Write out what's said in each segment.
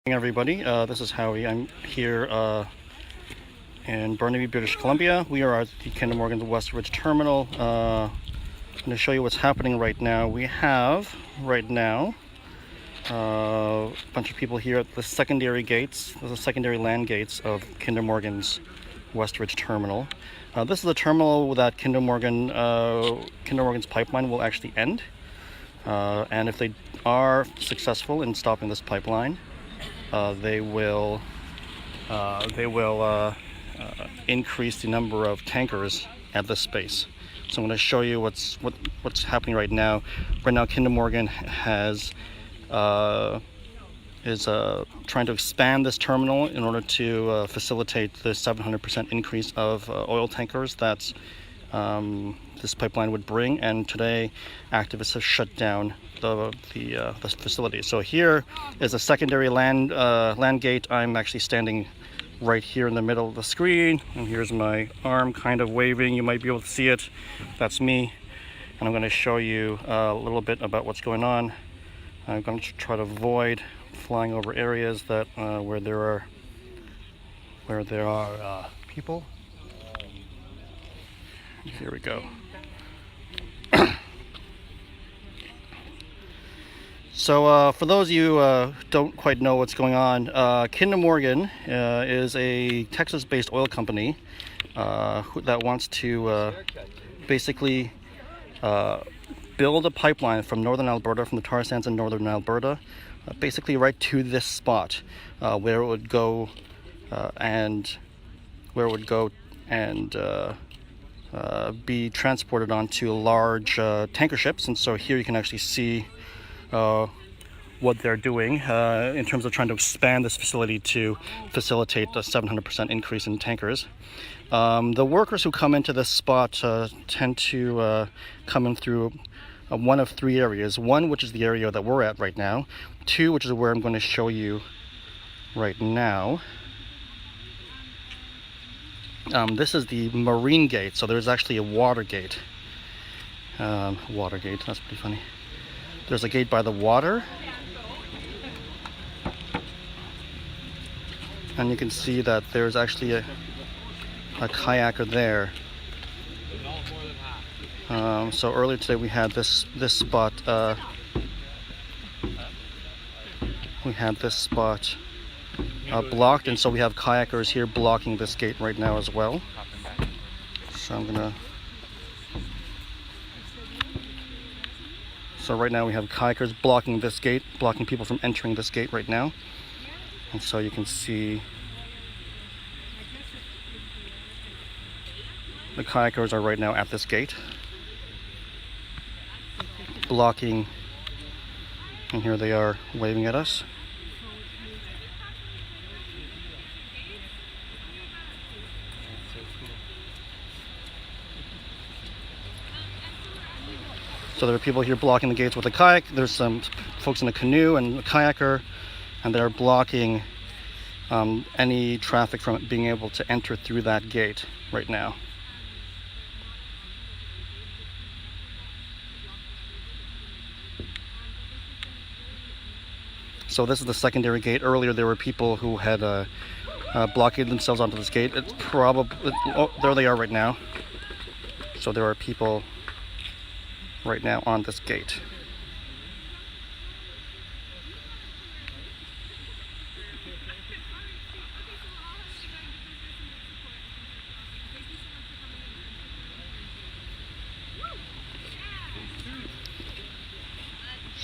Hey everybody, this is Howie. I'm here in Burnaby, British Columbia. We are at the Kinder Morgan Westridge Terminal. I'm going to show you what's happening right now. We have right now a bunch of people here at the secondary gates, the secondary land gates of Kinder Morgan's Westridge Terminal. This is the terminal that Kinder Morgan's pipeline will actually end. And if they are successful in stopping this pipeline, they will increase the number of tankers at this space. So I'm going to show you what's happening right now. Right now, Kinder Morgan is trying to expand this terminal in order to facilitate the 700% increase of oil tankers that this pipeline would bring. And today, activists have shut down the facility. So here is a secondary land gate. I'm actually standing right here in the middle of the screen, and here's my arm kind of waving. You might be able to see it. That's me, and I'm going to show you a little bit about what's going on. I'm going to try to avoid flying over areas that where there are people. Here we go. So for those of you who don't quite know what's going on, Kinder Morgan is a Texas-based oil company that wants to basically build a pipeline from northern Alberta, from the tar sands in northern Alberta, basically right to this spot where it would go and be transported onto large tanker ships. And so here you can actually see what they're doing in terms of trying to expand this facility to facilitate a 700% increase in tankers. The workers who come into this spot tend to come in through one of three areas. One, which is the area that we're at right now. Two, which is where I'm going to show you right now. This is the marine gate, so there's actually a water gate. Water gate, that's pretty funny. There's a gate by the water, and you can see that there's actually a kayaker there. So earlier today we had this spot. Blocked, and so we have kayakers here blocking this gate right now as well. So right now we have kayakers blocking this gate, blocking people from entering this gate right now. And so you can see the kayakers are right now at this gate, blocking, and here they are waving at us. So there are people here blocking the gates with a kayak. There's some folks in a canoe and a kayaker, and they're blocking any traffic from being able to enter through that gate right now. So this is the secondary gate. Earlier there were people who had blockaded themselves onto this gate. It's probably, oh, there they are right now. So there are people right now on this gate.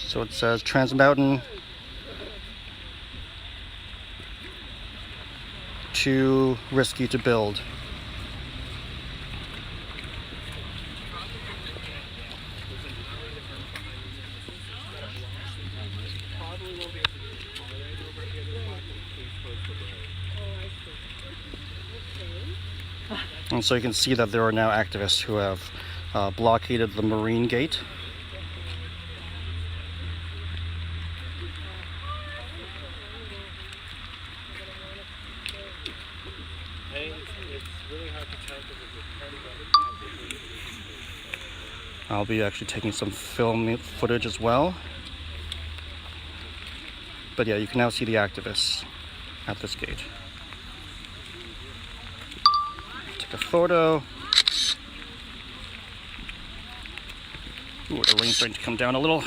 So it says Trans Mountain too risky to build. And so you can see that there are now activists who have blockaded the marine gate. I'll be actually taking some film footage as well. But yeah, you can now see the activists at this gate. Take a photo. Ooh, the rain's starting to come down a little.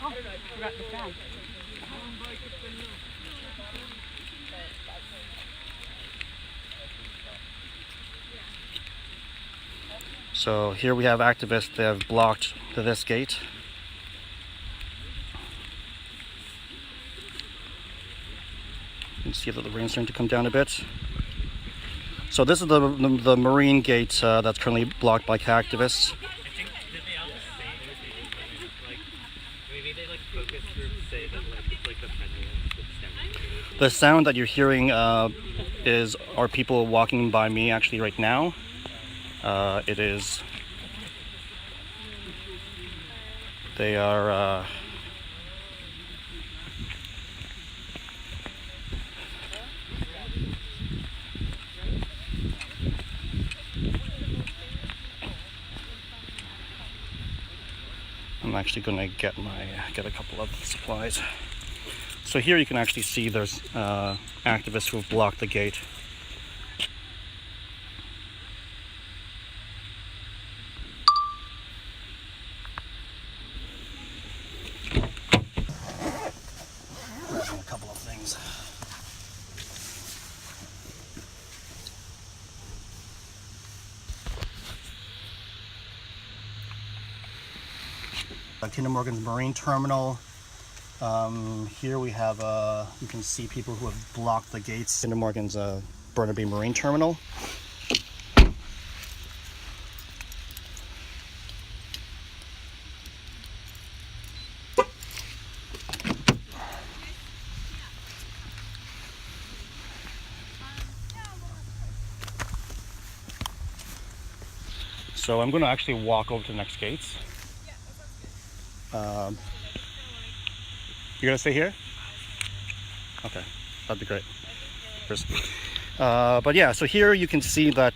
Oh, I forgot the bag. So here we have activists that have blocked this gate. You can see that the rain's starting to come down a bit. So this is the marine gate that's currently blocked by activists. I think, did they also say anything, like, maybe they, like, focus groups say that, like, it's, like, the friendliest. The sound that you're hearing are people walking by me actually right now. It is, they are, I'm actually going to get a couple of supplies. So here you can actually see there's activists who have blocked the gate. Grabbing a couple of things. Kinder Morgan's Marine Terminal. Here we have, you can see people who have blocked the gates. Kinder Morgan's Burnaby Marine Terminal. So I'm going to actually walk over to the next gates. You're gonna stay here? Okay, that'd be great. But yeah, so here you can see that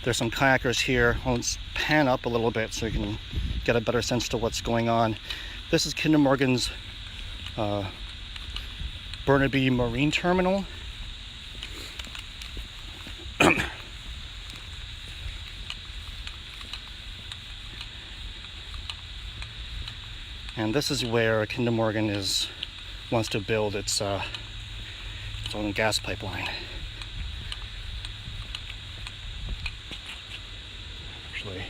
there's some kayakers here. Let's pan up a little bit so you can get a better sense to what's going on. This is Kinder Morgan's Burnaby Marine Terminal. And this is where Kinder Morgan wants to build its own gas pipeline. Actually,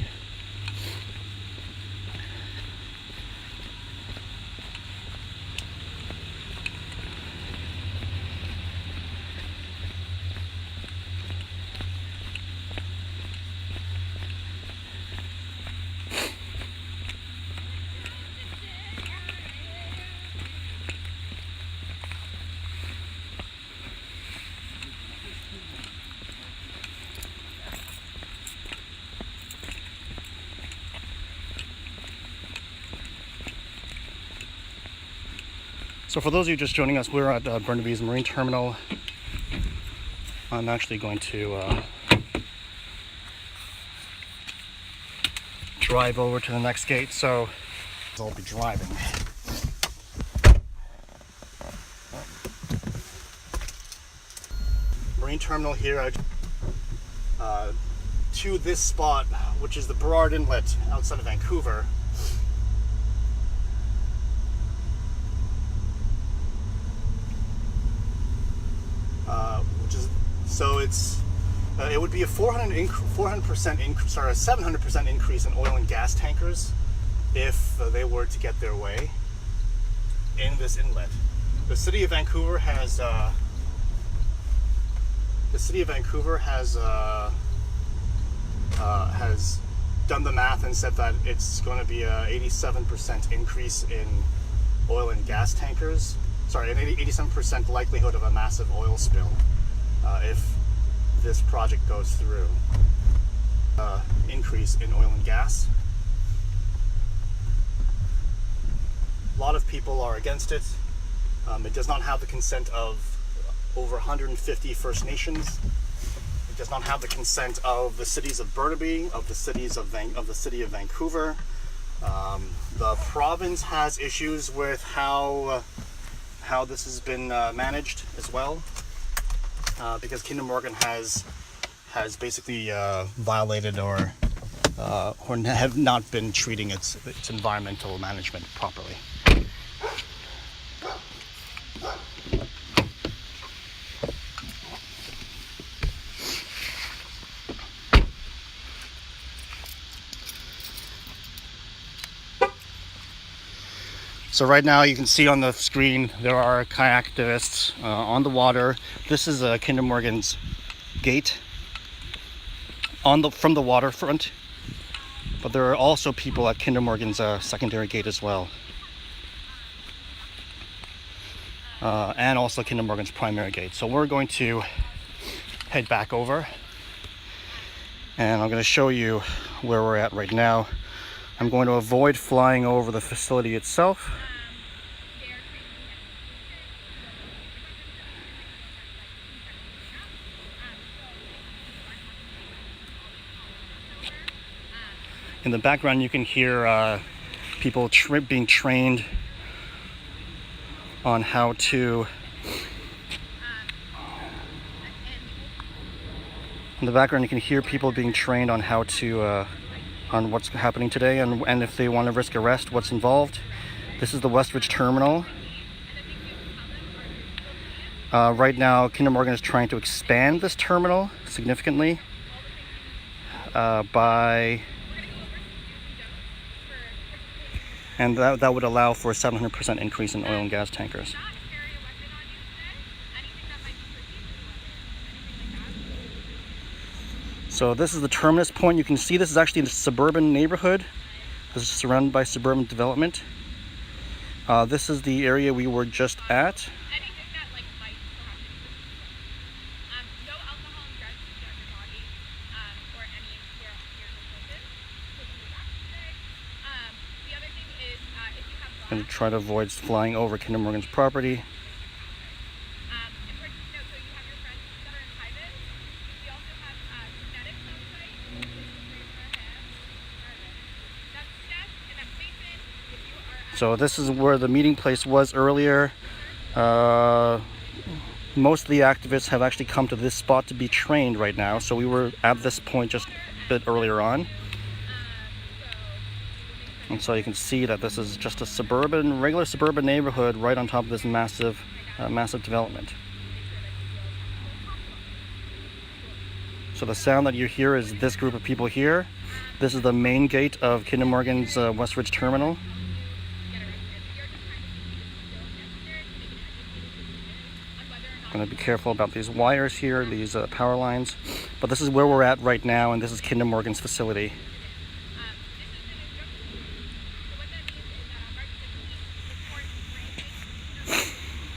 so for those of you just joining us, we're at Burnaby's Marine Terminal. I'm actually going to drive over to the next gate, so I'll be driving. Marine Terminal here to this spot, which is the Burrard Inlet outside of Vancouver. So it would be a 700% increase in oil and gas tankers if they were to get their way in this inlet. The city of Vancouver has done the math and said that it's going to be a 87% increase in oil and gas tankers. Sorry, an 87% likelihood of a massive oil spill if this project goes through. Increase in oil and gas. A lot of people are against it. It does not have the consent of over 150 First Nations. It does not have the consent of the cities of Burnaby, of the city of Vancouver. The province has issues with how this has been managed as well, because Kinder Morgan has basically violated or have not been treating its environmental management properly. So right now you can see on the screen there are kayak activists on the water. This is Kinder Morgan's gate from the waterfront, but there are also people at Kinder Morgan's secondary gate as well, and also Kinder Morgan's primary gate. So we're going to head back over, and I'm going to show you where we're at right now. I'm going to avoid flying over the facility itself. In the background you can hear people being trained on how to... In the background you can hear people being trained on how to... on what's happening today, and if they want to risk arrest, what's involved. This is the Westridge terminal. Right now, Kinder Morgan is trying to expand this terminal significantly and that would allow for a 700% increase in oil and gas tankers. So this is the terminus point. You can see this is actually in a suburban neighborhood. This is surrounded by suburban development. This is the area we were just at. I'm going to try to avoid flying over Kinder Morgan's property. So this is where the meeting place was earlier. Most of the activists have actually come to this spot to be trained right now. So we were at this point just a bit earlier on. And so you can see that this is just a regular suburban neighborhood right on top of this massive development. So the sound that you hear is this group of people here. This is the main gate of Kinder Morgan's Westridge terminal. I'm going to be careful about these wires here, these power lines. But this is where we're at right now, and this is Kinder Morgan's facility.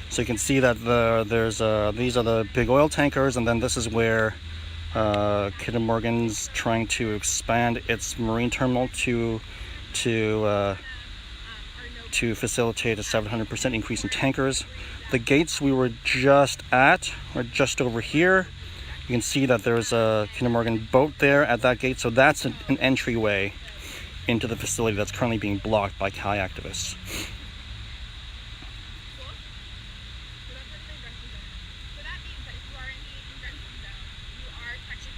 So you can see that these are the big oil tankers, and then this is where Kinder Morgan's trying to expand its marine terminal to facilitate a 700% increase in tankers. The gates we were just at are just over here. You can see that there's a Kinder Morgan boat there at that gate, so that's an entryway into the facility that's currently being blocked by kayak activists.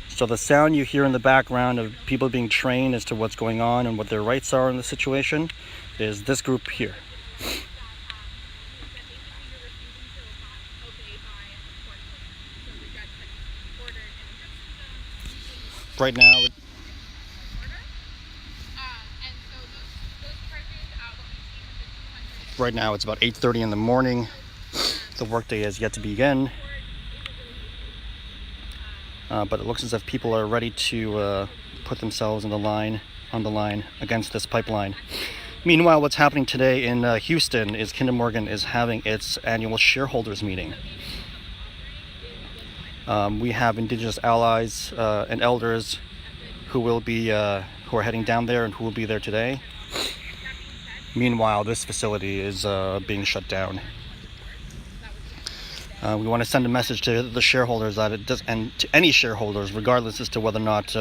So the sound you hear in the background of people being trained as to what's going on and what their rights are in the situation is this group here. Right now it's about 8:30 in the morning. The workday has yet to begin. But it looks as if people are ready to put themselves on the line against this pipeline. Meanwhile, what's happening today in Houston is Kinder Morgan is having its annual shareholders meeting. We have Indigenous allies and elders who are heading down there and who will be there today. Meanwhile, this facility is being shut down. We want to send a message to the shareholders that it does, and to any shareholders, regardless as to whether or not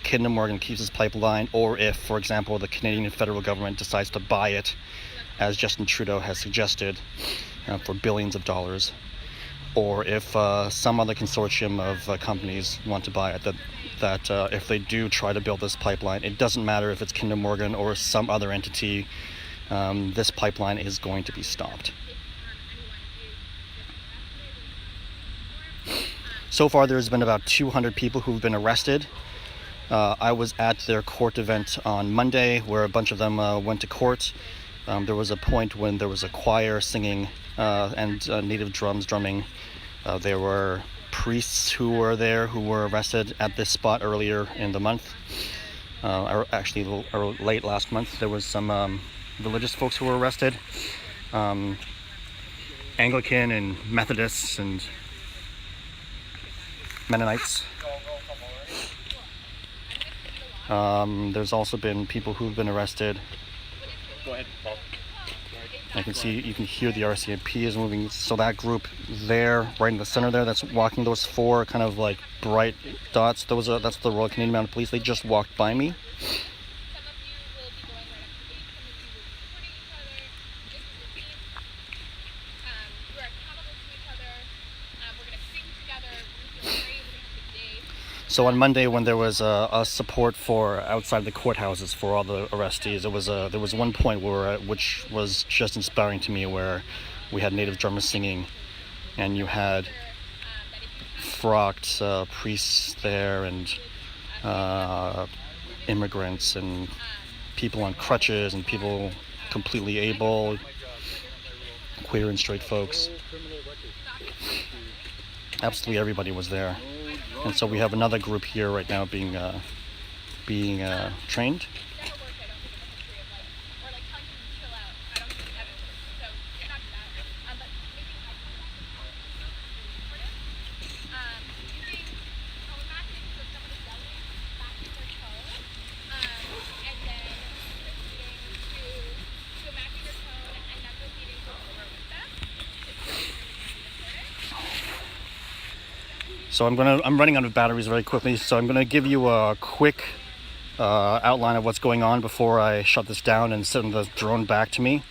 Kinder Morgan keeps this pipeline, or if, for example, the Canadian federal government decides to buy it, as Justin Trudeau has suggested, for billions of dollars, or if some other consortium of companies want to buy it, that if they do try to build this pipeline, it doesn't matter if it's Kinder Morgan or some other entity, this pipeline is going to be stopped. So far, there's been about 200 people who've been arrested. I was at their court event on Monday, where a bunch of them went to court. There was a point when there was a choir singing and native drums drumming. There were priests who were there who were arrested at this spot earlier in the month. Actually, late last month, there was some religious folks who were arrested. Anglican and Methodists and Mennonites. There's also been people who've been arrested. Go ahead, Paul. You can hear the RCMP is moving. So that group there, right in the center there, that's walking, those four kind of like bright dots, that's the Royal Canadian Mounted Police. They just walked by me. So on Monday, when there was a support for outside the courthouses for all the arrestees, there was one point which was just inspiring to me, where we had native drummers singing, and you had frocked priests there, and immigrants, and people on crutches, and people completely able, queer and straight folks. Absolutely everybody was there. And so we have another group here right now being trained. So I'm running out of batteries very quickly, so I'm gonna give you a quick outline of what's going on before I shut this down and send the drone back to me.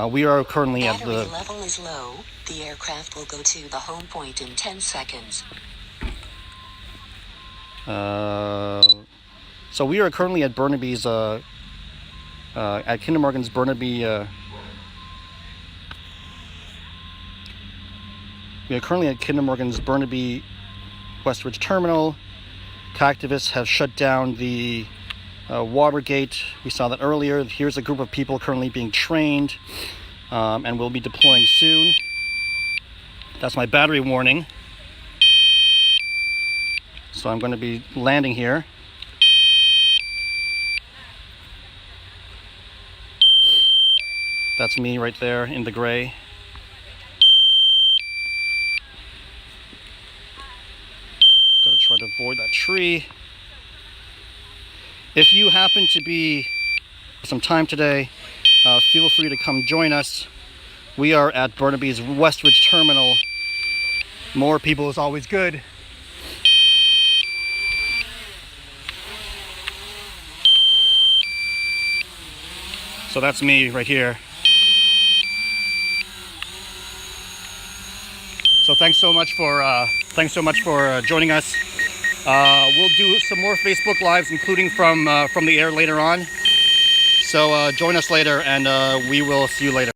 We are currently at the... Battery level is low. The aircraft will go to the home point in 10 seconds. So we are currently at Burnaby's, at Kinder Morgan's Burnaby... we are currently at Kinder Morgan's Burnaby Westridge Terminal. Activists have shut down the water gate. We saw that earlier. Here's a group of people currently being trained, and will be deploying soon. That's my battery warning. So I'm going to be landing here. That's me right there in the gray. Gotta try to avoid that tree. If you happen to be some time today, feel free to come join us. We are at Burnaby's Westridge Terminal. More people is always good. So that's me right here. So thanks so much for joining us. We'll do some more Facebook Lives, including from the air later on. So join us later, and we will see you later.